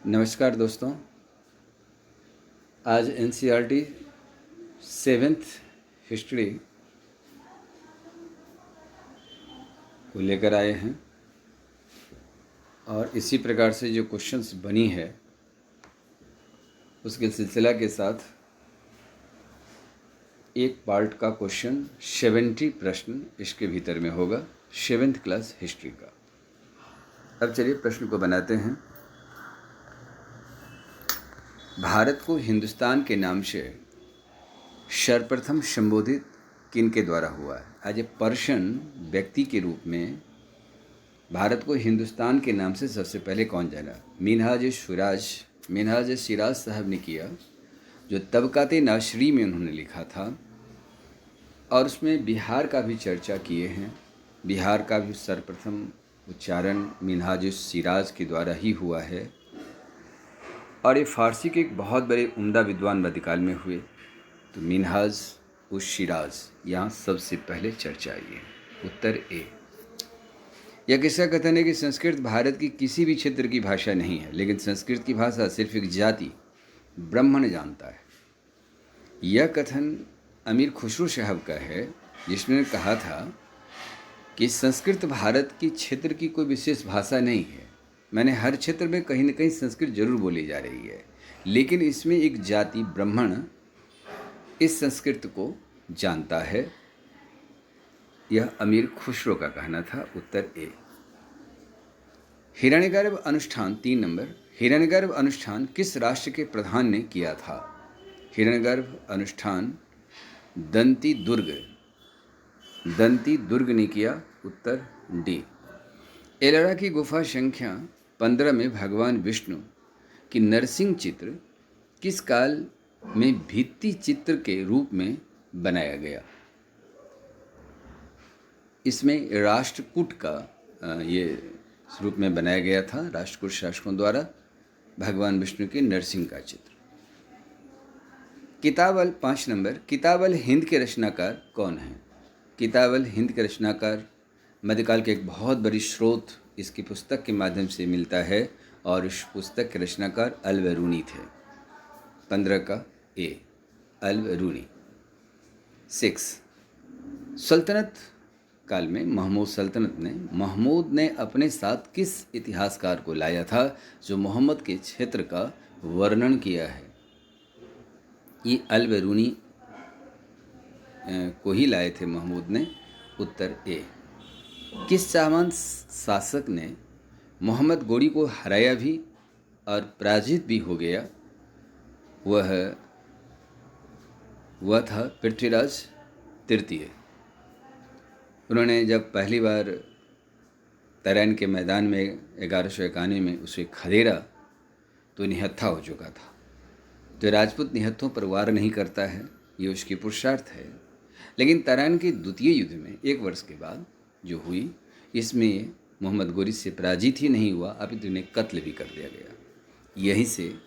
नमस्कार दोस्तों। आज एनसीईआरटी 7th हिस्ट्री को लेकर आए हैं और इसी प्रकार से जो क्वेश्चंस बनी है उसके सिलसिला के साथ एक पार्ट का क्वेश्चन 70 प्रश्न इसके भीतर में होगा 7th क्लास हिस्ट्री का। अब चलिए प्रश्न को बनाते हैं। भारत को हिंदुस्तान के नाम से सर्वप्रथम संबोधित किन के द्वारा हुआ है? एज ए पर्सन व्यक्ति के रूप में भारत को हिंदुस्तान के नाम से सबसे पहले कौन जाना? मिनहाज सिराज साहब ने किया, जो तबकाते नाशरी में उन्होंने लिखा था और उसमें बिहार का भी चर्चा किए हैं। बिहार का भी सर्वप्रथम उच्चारण मिनहाज सिराज के द्वारा ही हुआ है और ये फारसी के एक बहुत बड़े उम्दा विद्वान मध्यकाल में हुए। तो मिनहाज उस सिराज यहाँ सबसे पहले चर्चा आई है। उत्तर ए। यह किसका कथन है कि संस्कृत भारत की किसी भी क्षेत्र की भाषा नहीं है, लेकिन संस्कृत की भाषा सिर्फ एक जाति ब्राह्मण जानता है। यह कथन अमीर खुसरो साहब का है, जिसने कहा था कि संस्कृत भारत की क्षेत्र की कोई विशेष भाषा नहीं है। मैंने हर क्षेत्र में कहीं न कहीं संस्कृत जरूर बोली जा रही है, लेकिन इसमें एक जाति ब्राह्मण इस संस्कृत को जानता है। यह अमीर खुसरो का कहना था। उत्तर ए। हिरण्यगर्भ अनुष्ठान 3 नंबर। हिरण्यगर्भ अनुष्ठान किस राष्ट्र के प्रधान ने किया था? हिरण्यगर्भ अनुष्ठान दंती दुर्ग ने किया। उत्तर डी। एलोरा की गुफा संख्या 15 में भगवान विष्णु की नरसिंह चित्र किस काल में भित्ति चित्र के रूप में बनाया गया? इसमें राष्ट्रकूट का ये रूप में बनाया गया था, राष्ट्रकूट शासकों द्वारा भगवान विष्णु के नरसिंह का चित्र। किताब-अल 5 नंबर। किताब-अल हिंद के रचनाकार कौन हैं? किताब-अल हिंद के रचनाकार मध्यकाल के एक बहुत बड़ी स्रोत इसकी पुस्तक के माध्यम से मिलता है और इस पुस्तक के रचनाकार अल-बिरूनी थे। 15 का ए अल-बिरूनी। 6। सल्तनत काल में महमूद ने अपने साथ किस इतिहासकार को लाया था जो मोहम्मद के क्षेत्र का वर्णन किया है? ये अल-बिरूनी को ही लाए थे महमूद ने। उत्तर ए। किस चाहमान शासक ने मोहम्मद गोरी को हराया भी और पराजित भी हो गया? वह था पृथ्वीराज तृतीय। उन्होंने जब पहली बार तराइन के मैदान में 1191 में उसे खदेड़ा तो निहत्था हो चुका था। तो राजपूत निहत्थों पर वार नहीं करता है, ये उसकी पुरुषार्थ है। लेकिन तराइन के द्वितीय युद्ध में 1 वर्ष के बाद जो हुई, इसमें मोहम्मद गोरी से पराजित ही नहीं हुआ, अपितु उन्हें कत्ल भी कर दिया गया। यहीं से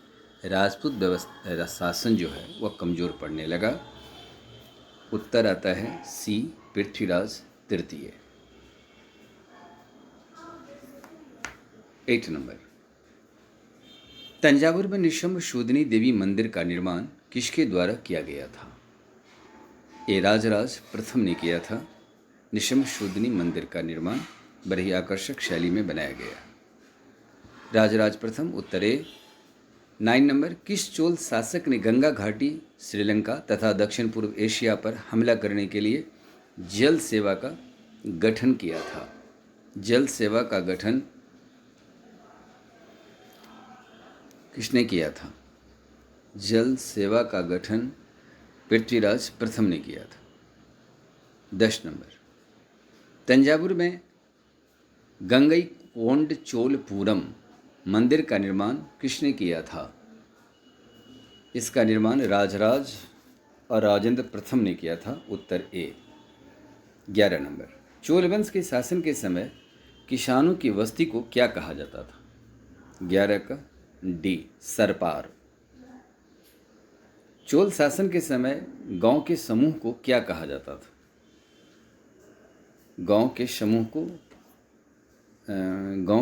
राजपूत व्यवस्था शासन जो है वह कमज़ोर पड़ने लगा। उत्तर आता है सी पृथ्वीराज तृतीय। 8 नंबर। तंजावुर में निशम्भ शूदनी देवी मंदिर का निर्माण किसके द्वारा किया गया था? ए राजराज प्रथम ने किया था। निशम्भ शूदनी मंदिर का निर्माण बड़ी आकर्षक शैली में बनाया गया। राजराज प्रथम। उत्तर ए। 9 नंबर। किस चोल शासक ने गंगा घाटी, श्रीलंका तथा दक्षिण पूर्व एशिया पर हमला करने के लिए जल सेवा का गठन किया था? जल सेवा का गठन किसने किया था? जल सेवा का गठन पृथ्वीराज प्रथम ने किया था। 10 नंबर। तंजावुर में गंगईकोंडचोलपुरम मंदिर का निर्माण किसने किया था? इसका निर्माण राजराज और राजेंद्र प्रथम ने किया था। उत्तर ए। 11 नंबर। चोल वंश के शासन के समय किसानों की बस्ती को क्या कहा जाता था? 11 का डी सरपार। चोल शासन के समय गांव के समूह को क्या कहा जाता था? गांव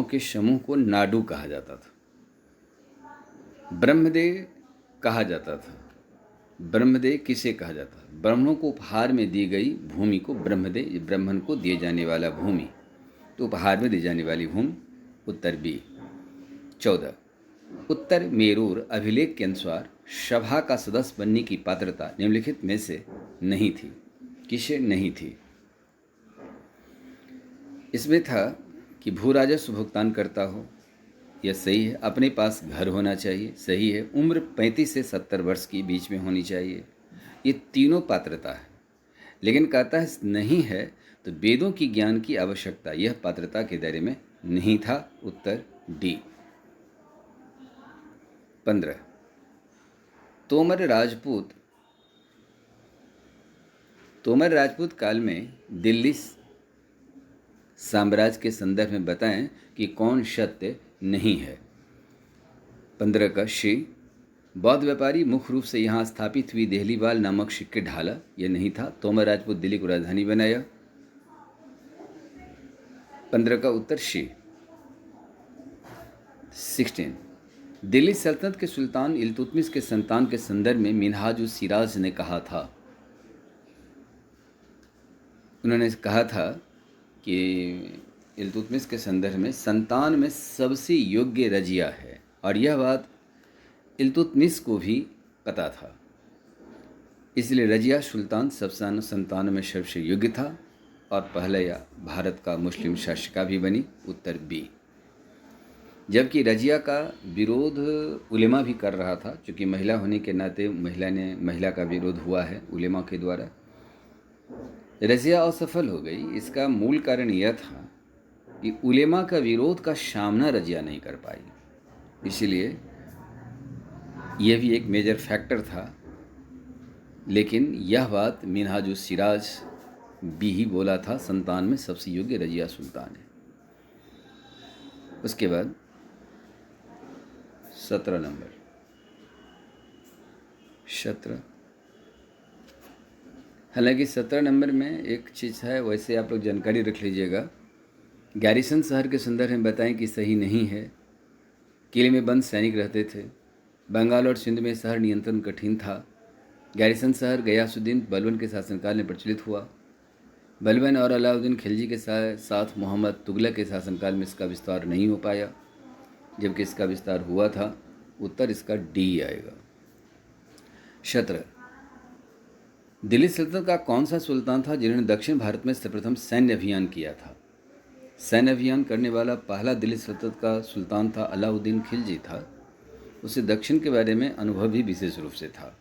के समूह को नाडू कहा जाता था। ब्रह्मदेव कहा जाता था। ब्रह्मदेव किसे कहा जाता है? ब्राह्मणों को उपहार में दी गई भूमि को ब्रह्मदेव, ब्राह्मण को दिए जाने वाला भूमि, तो उपहार में दी जाने वाली भूमि उत्तर बी। 14, उत्तर मेरूर अभिलेख के अनुसार सभा का सदस्य बनने की पात्रता निम्नलिखित में से नहीं थी। किसे नहीं थी? इसमें था कि भू राजस्व भुगतान करता हो, यह सही है। अपने पास घर होना चाहिए, सही है। उम्र 35 से 70 वर्ष की बीच में होनी चाहिए, ये तीनों पात्रता है। लेकिन कहता है नहीं है तो वेदों की ज्ञान की आवश्यकता, यह पात्रता के दायरे में नहीं था। उत्तर डी। 15, तोमर राजपूत काल में दिल्ली साम्राज्य के संदर्भ में बताएं कि कौन सत्य नहीं है। 15 का शी, बौद्ध व्यापारी मुख्य रूप से यहाँ स्थापित हुई देहलीवाल नामक सिक्के ढाला, यह नहीं था। तोमर राजपूत दिल्ली को राजधानी बनाया। 15 का उत्तर शी। 16, दिल्ली सल्तनत के सुल्तान इल्तुतमिश के संतान के संदर्भ में मिन्हाजुस सिराज ने कहा था, उन्होंने कहा था कि इल्तुतमिश के संदर्भ में संतान में सबसे योग्य रजिया है, और यह बात इल्तुतमिश को भी पता था। इसलिए रजिया सुल्तान सब संतानों में सबसे योग्य था और पहले या भारत का मुस्लिम शासिका भी बनी। उत्तर बी। जबकि रजिया का विरोध उलेमा भी कर रहा था, क्योंकि महिला होने के नाते महिला का विरोध हुआ है उलेमा के द्वारा। रजिया असफल हो गई। इसका मूल कारण यह था कि उलेमा का विरोध का सामना रजिया नहीं कर पाई, इसलिए यह भी एक मेजर फैक्टर था। लेकिन यह बात मिन्हाजुस सिराज भी ही बोला था, संतान में सबसे योग्य रजिया सुल्तान है। उसके बाद 17 नंबर, 17, हालांकि 17 नंबर में एक चीज़ है, वैसे आप लोग जानकारी रख लीजिएगा। गैरिसन शहर के संदर्भ में बताएं कि सही नहीं है। किले में बंद सैनिक रहते थे। बंगाल और सिंध में शहर नियंत्रण कठिन था। गैरिसन शहर गयासुद्दीन बलबन के शासनकाल में प्रचलित हुआ। बलबन और अलाउद्दीन खिलजी के साथ मोहम्मद तुगलक के शासनकाल में इसका विस्तार नहीं हो पाया, जबकि इसका विस्तार हुआ था। उत्तर इसका डी आएगा। 17, दिल्ली सल्तनत का कौन सा सुल्तान था जिन्होंने दक्षिण भारत में सर्वप्रथम सैन्य अभियान किया था? सैन्य अभियान करने वाला पहला दिल्ली सल्तनत का सुल्तान था अलाउद्दीन खिलजी था। उसे दक्षिण के बारे में अनुभव भी विशेष रूप से था।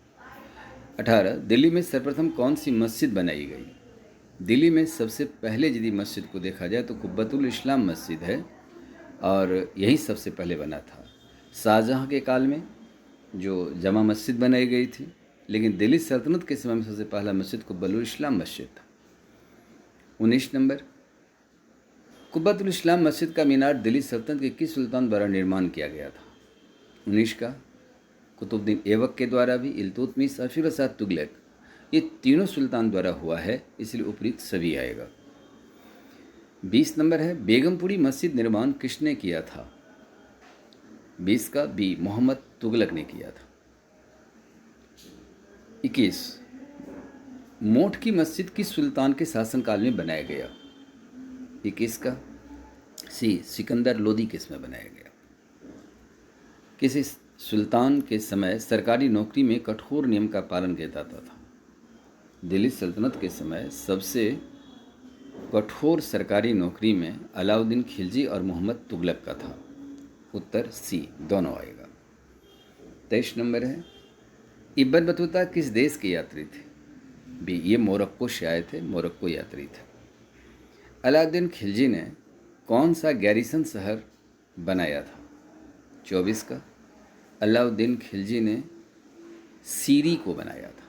18, दिल्ली में सर्वप्रथम कौन सी मस्जिद बनाई गई? दिल्ली में सबसे पहले यदि मस्जिद को देखा जाए तो कुब्बतुल इस्लाम मस्जिद है, और यही सबसे पहले बना था। शाहजहाँ के काल में जो जमा मस्जिद बनाई गई थी, लेकिन दिल्ली सल्तनत के समय में सबसे पहला मस्जिद कुब्बतुल इस्लाम मस्जिद था। 19 नंबर, कुब्बतुल इस्लाम मस्जिद का मीनार दिल्ली सल्तनत के किस सुल्तान द्वारा निर्माण किया गया था? 19 का कुतुबुद्दीन ऐबक के द्वारा भी, इल्तुतमिश और फिरोज शाह तुगलक, ये तीनों सुल्तान द्वारा हुआ है, इसलिए उपरीत सभी आएगा। 20 नंबर है, बेगमपुरी मस्जिद निर्माण किसने किया था? 20 का बी, मोहम्मद तुगलक ने किया था। 21, मोठ की मस्जिद किस सुल्तान के शासनकाल में बनाया गया? 21 का सी, सिकंदर लोदी के समय बनाया गया। किसी सुल्तान के समय सरकारी नौकरी में कठोर नियम का पालन किया जाता था। दिल्ली सल्तनत के समय सबसे कठोर सरकारी नौकरी में अलाउद्दीन खिलजी और मोहम्मद तुगलक का था। उत्तर सी, दोनों आएगा। 23 नंबर है, इब्न बतूता किस देश के यात्री थे? बी, ये मोरक्को से आए थे, मोरक्को यात्री थे। अलाउद्दीन खिलजी ने कौन सा गैरिसन शहर बनाया था? 24 का अलाउद्दीन खिलजी ने सीरी को बनाया था,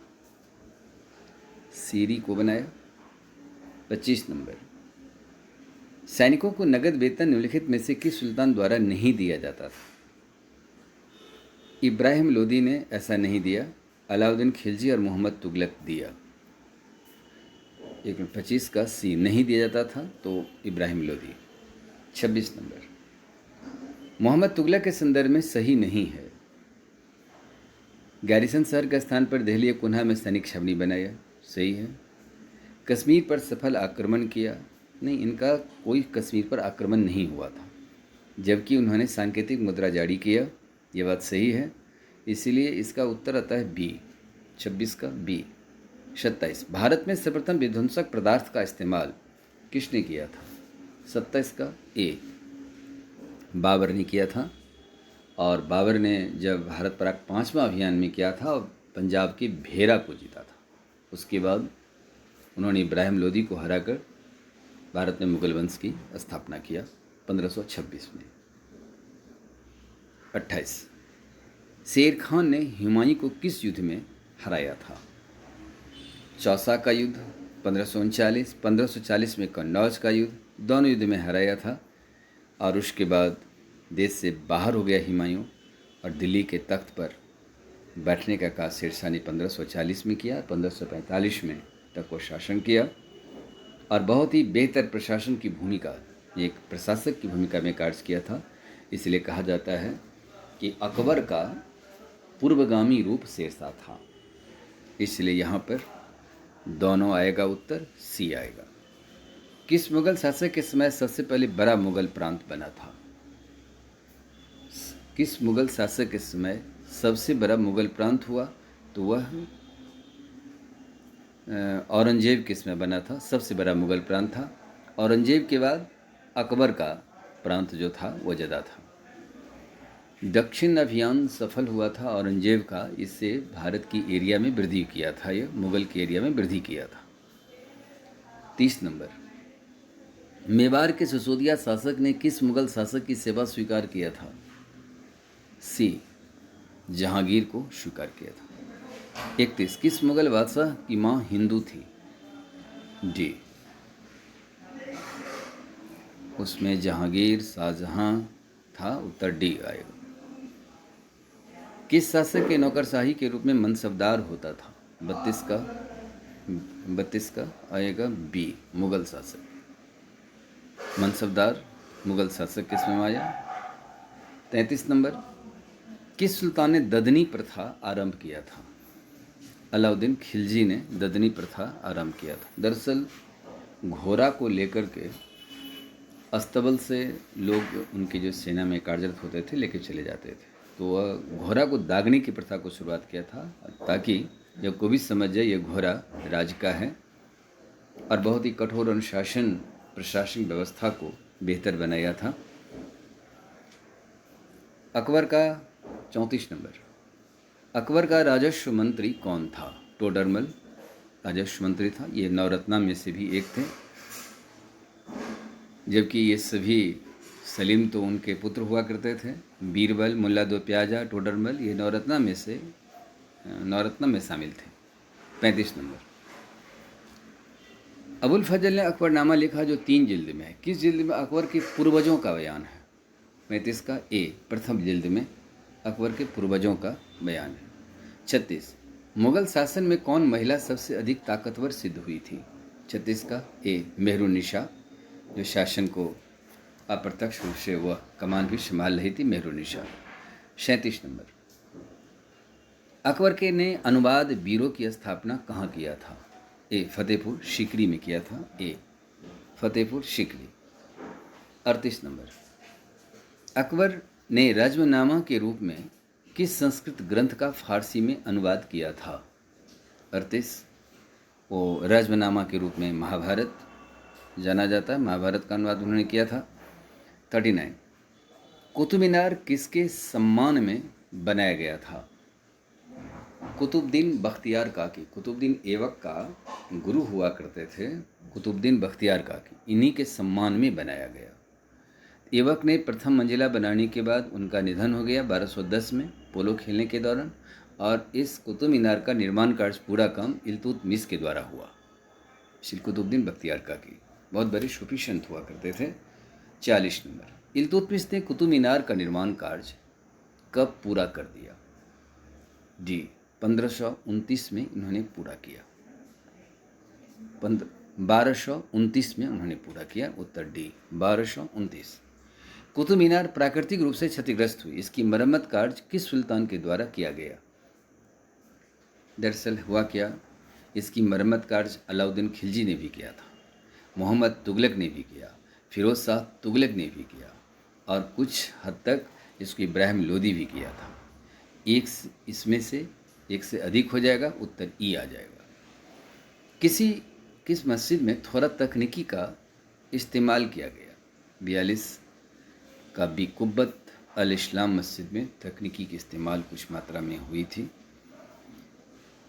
सीरी को बनाया। 25 नंबर, सैनिकों को नगद वेतन निम्नलिखित में से किस सुल्तान द्वारा नहीं दिया जाता था? इब्राहिम लोदी ने ऐसा नहीं दिया, अलाउद्दीन खिलजी और मोहम्मद तुगलक दिया। 25 का सी, नहीं दिया जाता था, तो इब्राहिम लोदी। 26 नंबर, मोहम्मद तुगलक के संदर्भ में सही नहीं है। गैरिसन शहर के स्थान पर दिल्ली कुन्हा में सैनिक छावनी बनाया, सही है। कश्मीर पर सफल आक्रमण किया, नहीं, इनका कोई कश्मीर पर आक्रमण नहीं हुआ था, जबकि उन्होंने सांकेतिक मुद्रा जारी किया, ये बात सही है। इसीलिए इसका उत्तर आता है बी, 26 का बी। 27, भारत में सर्वप्रथम विध्वंसक पदार्थ का इस्तेमाल किसने किया था? 27 का ए, बाबर ने किया था। और बाबर ने जब भारत पराग 5वां अभियान में किया था और पंजाब के भेरा को जीता था, उसके बाद उन्होंने इब्राहिम लोदी को हराकर भारत में मुगल वंश की स्थापना किया 1526 में। 28, शेर खान ने हुमायूं को किस युद्ध में हराया था? चौसा का युद्ध 1539, 1540 में कन्नौज का युद्ध, दोनों युद्ध में हराया था। और उसके बाद देश से बाहर हो गया हुमायूं और दिल्ली के तख्त पर बैठने का काम शेरशाह ने 1540 में किया, 1545 में तक वो शासन किया और बहुत ही बेहतर प्रशासन की भूमिका, एक प्रशासक की भूमिका में कार्य किया था। इसलिए कहा जाता है कि अकबर का पूर्वगामी रूप शेरशाह था। इसलिए यहाँ पर दोनों आएगा, उत्तर सी आएगा। किस मुगल शासक के समय सबसे पहले बड़ा मुगल प्रांत बना था? किस मुगल शासक के समय सबसे बड़ा मुगल प्रांत हुआ? तो वह औरंगजेब के समय बना था, सबसे बड़ा मुगल प्रांत था। औरंगजेब के बाद अकबर का प्रांत जो था वो ज़्यादा था। दक्षिण अभियान सफल हुआ था औरंगजेब का, इससे भारत की एरिया में वृद्धि किया था, ये मुगल के एरिया में वृद्धि किया था। 30 नंबर, मेवाड़ के सिसोदिया शासक ने किस मुगल शासक की सेवा स्वीकार किया था? सी, जहांगीर को स्वीकार किया था। 31, किस मुगल बादशाह की मां हिंदू थी? डी, उसमें जहांगीर, शाहजहां था, उत्तर डी आएगा। किस शासक के नौकरशाही के रूप में मनसबदार होता था? 32 का आएगा बी, मुगल शासक। मनसबदार मुगल शासक किस में आया? 33 नंबर, किस सुल्तान ने ददनी प्रथा आरंभ किया था? अलाउद्दीन खिलजी ने ददनी प्रथा आरंभ किया था। दरअसल घोड़ा को लेकर के अस्तबल से लोग उनकी जो सेना में कार्यरत होते थे लेके चले जाते थे, तो वह घोड़ा को दागने की प्रथा को शुरुआत किया था, ताकि जब कोई भी समझ जाए ये घोड़ा राज का है। और बहुत ही कठोर अनुशासन प्रशासनिक व्यवस्था को बेहतर बनाया था। अकबर का 34 नंबर, अकबर का राजस्व मंत्री कौन था? टोडरमल राजस्व मंत्री था, ये नवरत्ना में से भी एक थे, जबकि ये सभी सलीम तो उनके पुत्र हुआ करते थे। बीरबल, मुल्ला दो प्याजा, टोडरमल, ये नवरत्ना में शामिल थे। 35 नंबर, अबुल फजल ने अकबरनामा लिखा जो 3 जिल्द में है, किस जिल्द में अकबर के पूर्वजों का बयान है? 35 का ए, प्रथम जिल्द में अकबर के पूर्वजों का बयान है। 36, मुगल शासन में कौन महिला सबसे अधिक ताकतवर सिद्ध हुई थी? 36 का ए, मेहरुन्निसा, जो शासन को अप्रत्यक्ष रूप से वह कमान भी संभाल रही थी, मेहरुन्निसा। 37 नंबर, अकबर के ने अनुवाद ब्यूरो की स्थापना कहाँ किया था? ए, फतेहपुर सीकरी में किया था, ए, फतेहपुर सीकरी। 38 नंबर, अकबर ने रज्मनामा के रूप में किस संस्कृत ग्रंथ का फारसी में अनुवाद किया था? 38, वो रज्मनामा के रूप में महाभारत जाना जाता है, महाभारत का अनुवाद उन्होंने किया था। 39, कुतुब मीनार किसके सम्मान में बनाया गया था? कुतुबुद्दीन बख्तियार काकी, कुतुबुद्दीन ऐबक का गुरु हुआ करते थे कुतुबुद्दीन बख्तियार काकी, इन्हीं के सम्मान में बनाया गया। ऐबक ने प्रथम मंजिला बनाने के बाद उनका निधन हो गया 1210 में पोलो खेलने के दौरान, और इस कुतुब मीनार का निर्माण कार्य पूरा काम इल्तुतमिश के द्वारा हुआ। श्री कुतुबुद्दीन बख्तियार काकी बहुत बड़े सूफी संत हुआ करते थे। 40 नंबर, इल्तुतमिश ने कुतुब मीनार का निर्माण कार्य कब पूरा कर दिया? डी, 1529 में इन्होंने पूरा किया। 1229 में उन्होंने पूरा किया, उत्तर डी, 1229। कुतुब मीनार प्राकृतिक रूप से क्षतिग्रस्त हुई, इसकी मरम्मत कार्य किस सुल्तान के द्वारा किया गया? दरअसल हुआ क्या, इसकी मरम्मत कार्य अलाउद्दीन खिलजी ने भी किया था, मोहम्मद तुगलक ने भी किया, फिरोज शाह तुगलक ने भी किया और कुछ हद तक इसको इब्राहिम लोदी भी किया था। इसमें से एक से अधिक हो जाएगा, उत्तर ई आ जाएगा। किस मस्जिद में थोड़ा तकनीकी का इस्तेमाल किया गया? 42 का बी, कुब्बत अल इस्लाम मस्जिद में तकनीकी की इस्तेमाल कुछ मात्रा में हुई थी।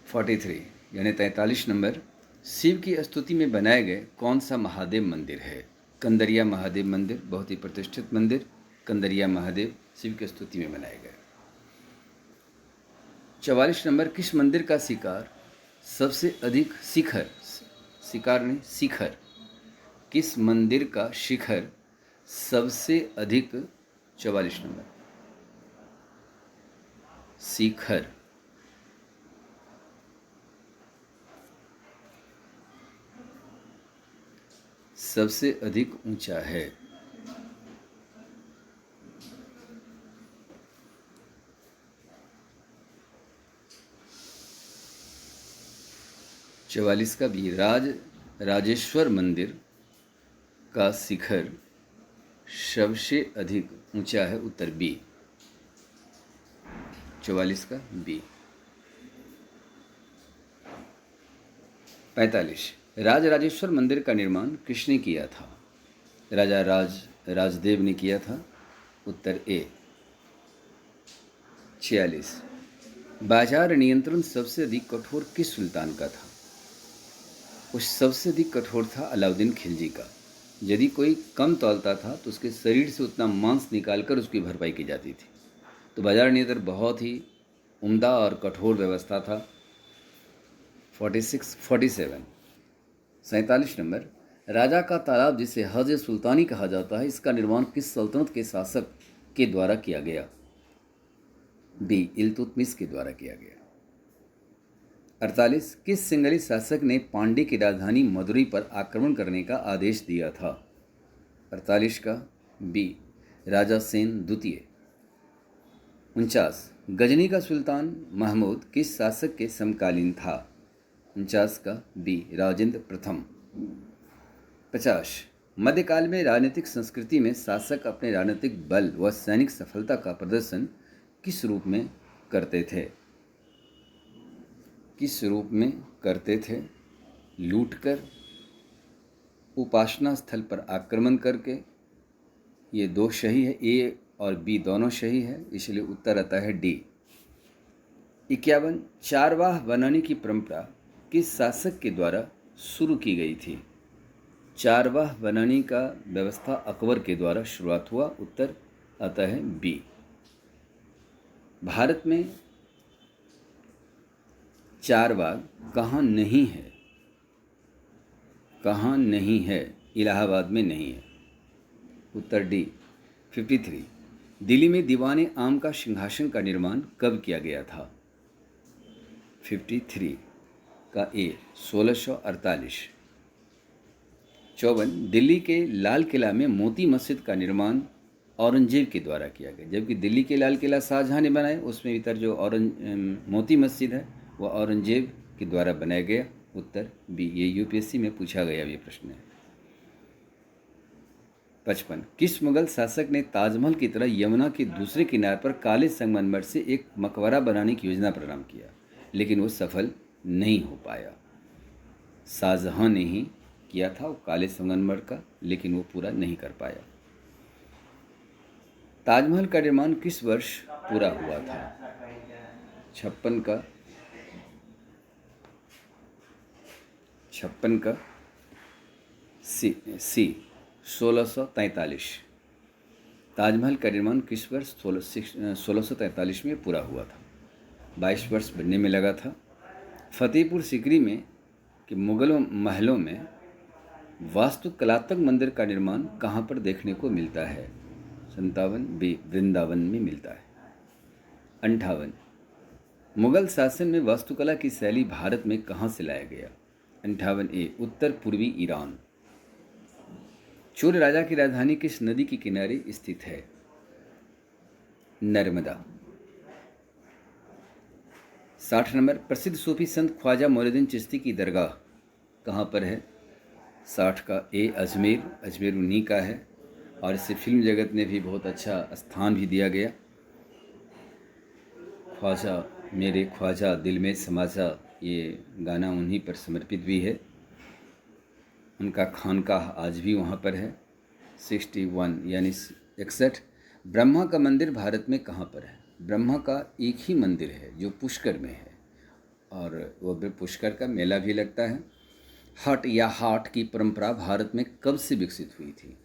43 यानी 43 नंबर, शिव की स्तुति में बनाए गए कौन सा महादेव मंदिर है? कंदरिया महादेव मंदिर, बहुत ही प्रतिष्ठित मंदिर कंदरिया महादेव शिव की स्तुति में बनाए गए। 44 नंबर, किस मंदिर का शिखर सबसे अधिक शिखर किस मंदिर का शिखर सबसे अधिक 44 नंबर शिखर सबसे अधिक ऊंचा है? चवालीस का भी, राजेश्वर मंदिर का शिखर सबसे अधिक ऊंचा है, उत्तर बी। 44 का बी। 45 राजराजेश्वर मंदिर का निर्माण किसने किया था? राजा राजदेव ने किया था, उत्तर ए। 46 बाजार नियंत्रण सबसे अधिक कठोर किस सुल्तान का था? उस सबसे अधिक कठोर था अलाउद्दीन खिलजी का। यदि कोई कम तौलता था तो उसके शरीर से उतना मांस निकालकर उसकी भरपाई की जाती थी। तो बाजार नियंत्रण बहुत ही उम्दा और कठोर व्यवस्था था। 47 नंबर, राजा का तालाब जिसे हज सुल्तानी कहा जाता है, इसका निर्माण किस सल्तनत के शासक के द्वारा किया गया? बी, इल्तुतमिश के द्वारा किया गया। 48 किस सिंहली शासक ने पांड्य की राजधानी मदुरई पर आक्रमण करने का आदेश दिया था? 48 का बी, राजा सेन द्वितीय। 49 गजनी का सुल्तान महमूद किस शासक के समकालीन था? 49 का बी, राजेंद्र प्रथम। 50 मध्यकाल में राजनीतिक संस्कृति में शासक अपने राजनीतिक बल व सैनिक सफलता का प्रदर्शन किस रूप में करते थे? लूटकर, उपासना स्थल पर आक्रमण करके। ये दो सही है, ए और बी दोनों सही है, इसलिए उत्तर आता है डी। 51 चारवाह बनाने की परंपरा किस शासक के द्वारा शुरू की गई थी? चारवाह बनाने का व्यवस्था अकबर के द्वारा शुरुआत हुआ, उत्तर आता है बी। भारत में चारबाग कहाँ नहीं है? इलाहाबाद में नहीं है, उत्तर डी। 53 दिल्ली में दीवाने आम का सिंहासन का निर्माण कब किया गया था? 53 का ए, 1648। 54 दिल्ली के लाल किला में मोती मस्जिद का निर्माण औरंगजेब के द्वारा किया गया, जबकि दिल्ली के लाल किला शाहजहां ने बनाया, उसमें भीतर जो मोती मस्जिद है वह औरंगजेब के द्वारा बनाया गया, उत्तर बी। ये यूपीएससी में पूछा गया ये प्रश्न है। 55 किस मुगल शासक ने ताजमहल की तरह यमुना के दूसरे किनारे पर काले संगमरमर से एक मकबरा बनाने की योजना प्रारंभ किया, लेकिन वो सफल नहीं हो पाया? शाहजहां ने ही किया था वो काले संगमरमर का, लेकिन वो पूरा नहीं कर पाया। ताजमहल का निर्माण किस वर्ष पूरा हुआ था? 56 का सी 1643। ताजमहल का निर्माण किस वर्ष 1643 में पूरा हुआ था, 22 वर्ष बनने में लगा था। फतेहपुर सीकरी में कि मुगलों महलों में वास्तुकलात्मक मंदिर का निर्माण कहाँ पर देखने को मिलता है? 57 बी, वृंदावन में मिलता है। 58 मुगल शासन में वास्तुकला की शैली भारत में कहाँ से लाया गया? 58 ए, उत्तर पूर्वी ईरान। चोल राजा की राजधानी किस नदी के किनारे स्थित है? नर्मदा। 60 नंबर, प्रसिद्ध सूफी संत ख्वाजा मोइनुद्दीन चिश्ती की दरगाह कहाँ पर है? 60 का ए अजमेर, अजमेर उन्हीं का है और इसे फिल्म जगत ने भी बहुत अच्छा स्थान भी दिया गया। ख्वाजा मेरे ख्वाजा दिल में समाजा, ये गाना उन्हीं पर समर्पित भी है। उनका खानकाह आज भी वहाँ पर है। 61 यानी 61, ब्रह्मा का मंदिर भारत में कहाँ पर है? ब्रह्मा का एक ही मंदिर है जो पुष्कर में है और वो पुष्कर का मेला भी लगता है। हट या हाट की परंपरा भारत में कब से विकसित हुई थी?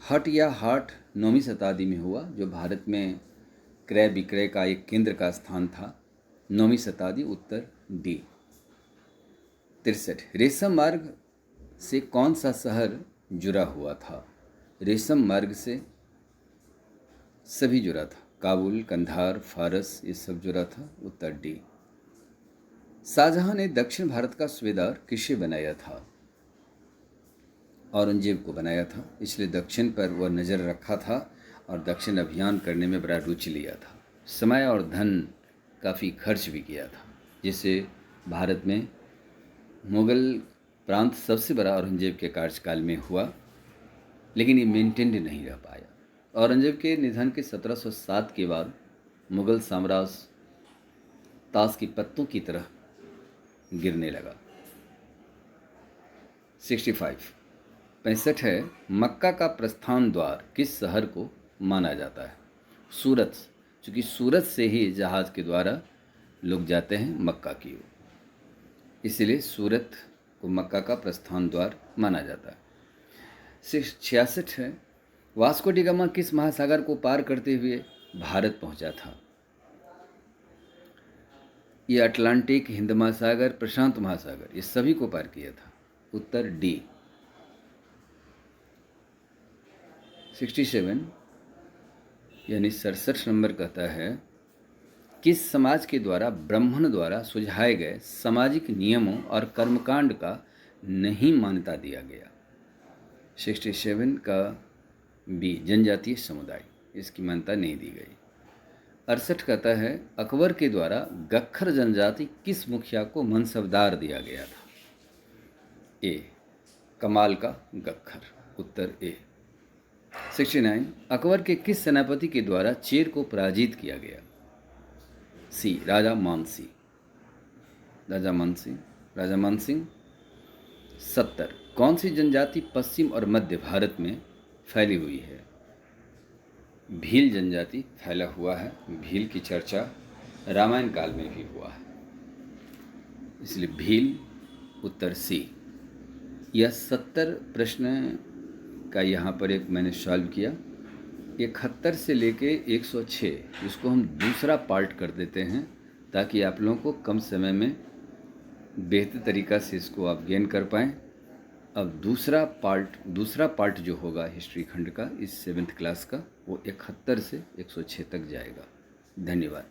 हट या हाट 9वीं शताब्दी में हुआ, जो भारत में क्रय विक्रय का एक केंद्र का स्थान था। 9वीं शताब्दी, उत्तर डी। 63, रेशम मार्ग से कौन सा शहर जुड़ा हुआ था? रेशम मार्ग से सभी जुड़ा था, काबुल, कंधार, फारस, ये सब जुड़ा था, उत्तर डी। शाहजहां ने दक्षिण भारत का सूबेदार किसे बनाया था? औरंगजेब को बनाया था, इसलिए दक्षिण पर वह नज़र रखा था और दक्षिण अभियान करने में बड़ा रुचि लिया था। समय और धन काफ़ी खर्च भी किया था, जिससे भारत में मुग़ल प्रांत सबसे बड़ा औरंगजेब के कार्यकाल में हुआ, लेकिन ये मेंटेन्ड नहीं रह पाया। औरंगजेब के निधन के 1707 के बाद मुग़ल साम्राज्य ताश की पत्तों की तरह गिरने लगा। 65 है, मक्का का प्रस्थान द्वार किस शहर को माना जाता है? सूरत, क्योंकि सूरत से ही जहाज़ के द्वारा लोग जाते हैं मक्का की ओर, इसलिए सूरत को मक्का का प्रस्थान द्वार माना जाता है। 66 है, वास्को डी गामा किस महासागर को पार करते हुए भारत पहुंचा था? ये अटलांटिक, हिंद महासागर, प्रशांत महासागर, ये सभी को पार किया था, उत्तर डी। 67 यानी 67 नंबर कहता है, किस समाज के द्वारा ब्राह्मण द्वारा सुझाए गए सामाजिक नियमों और कर्मकांड का नहीं मान्यता दिया गया? 67 का बी, जनजातीय समुदाय, इसकी मान्यता नहीं दी गई। 68 कहता है, अकबर के द्वारा गख्खर जनजाति किस मुखिया को मनसबदार दिया गया था? ए, कमाल का गख्खर, उत्तर ए। 69, अकबर के किस सेनापति के द्वारा चेर को पराजित किया गया? सी, राजा मानसिंह। राजा मानसिंह। 70, कौन सी जनजाति पश्चिम और मध्य भारत में फैली हुई है? भील जनजाति फैला हुआ है। भील की चर्चा रामायण काल में भी हुआ है, इसलिए भील, उत्तर सी। यह 70 प्रश्न का यहाँ पर एक मैंने सॉल्व किया। 71 से लेके 106, इसको हम दूसरा पार्ट कर देते हैं ताकि आप लोगों को कम समय में बेहतर तरीक़ा से इसको आप गेन कर पाएँ। अब दूसरा पार्ट जो होगा हिस्ट्री खंड का, इस 7th क्लास का, वो 71 से 106 तक जाएगा। धन्यवाद।